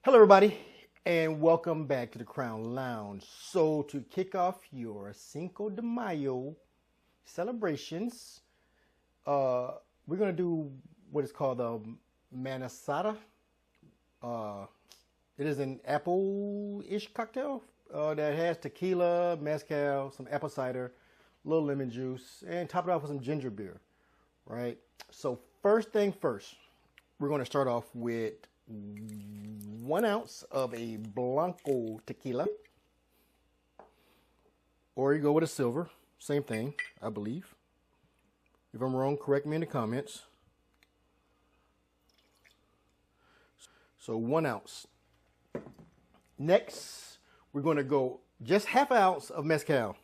Hello everybody and welcome back to the Crown Lounge. So to kick off your Cinco de Mayo celebrations, we're going to do what is called the Manzanasada. It is an apple-ish cocktail that has tequila, mezcal, some apple cider, a little lemon juice, and top it off with some ginger beer, right? So first thing first, we're going to start off with 1 ounce of a blanco tequila, or you go with a silver, same thing, I believe. If I'm wrong, correct me in the comments. So 1 ounce. Next, we're going to go just half an ounce of mezcal.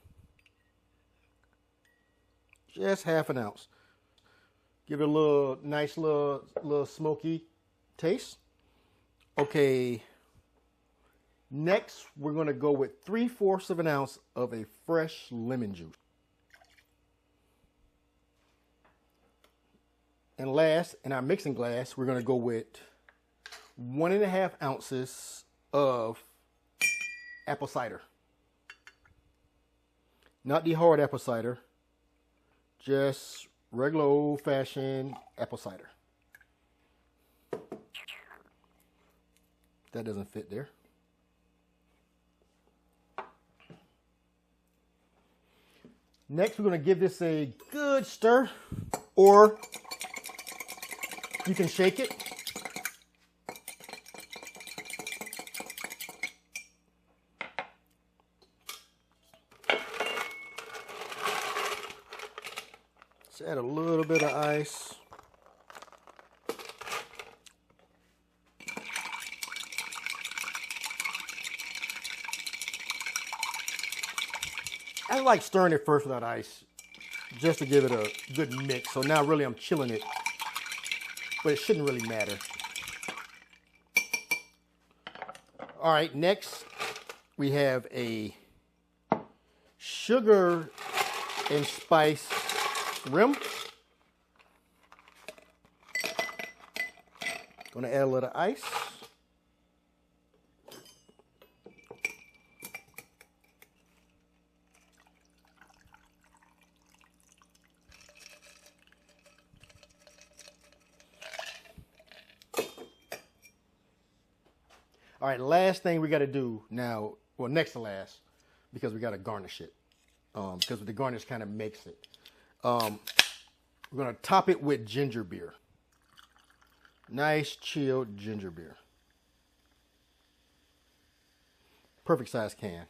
Just half an ounce. Give it a little nice little smoky taste. Okay, next we're going to go with 3/4 of an ounce of a fresh lemon juice. And last, in our mixing glass, we're going to go with 1.5 ounces of apple cider. Not the hard apple cider, just regular old-fashioned apple cider. That doesn't fit there. Next, we're going to give this a good stir, or you can shake it. Let's add a little bit of ice. I like stirring it first without ice, just to give it a good mix. So now really I'm chilling it, but it shouldn't really matter. All right, next we have a sugar and spice rim. Gonna add a little ice. All right, last thing we got to do now, well, next to last, because we got to garnish it, because the garnish kind of makes it. We're going to top it with ginger beer. Nice, chilled ginger beer. Perfect size can.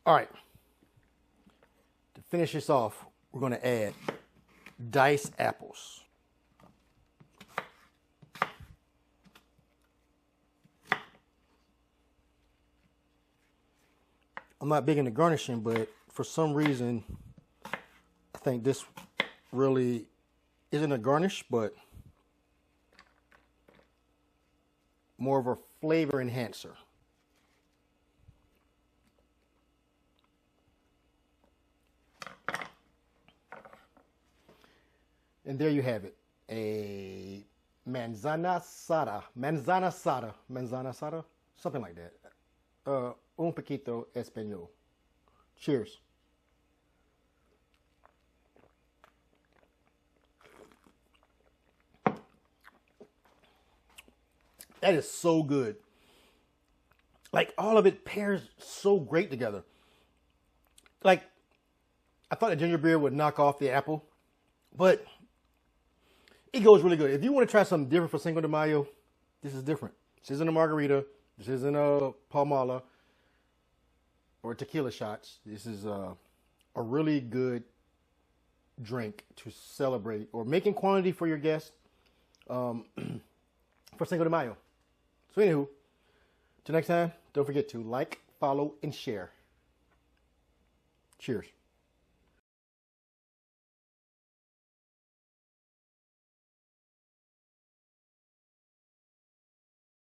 All right, to finish this off, we're going to add diced apples. I'm not big into garnishing, but for some reason, I think this really isn't a garnish, but more of a flavor enhancer. And there you have it, a Manzanasada, something like that. Un poquito español. Cheers. That is so good. Like, all of it pairs so great together. Like, I thought the ginger beer would knock off the apple, but it goes really good. If you want to try something different for Cinco de Mayo, this is different. This isn't a margarita. This isn't a palmala or tequila shots. This is a really good drink to celebrate or make in quantity for your guests for Cinco de Mayo. So anywho, till next time, don't forget to like, follow, and share. Cheers.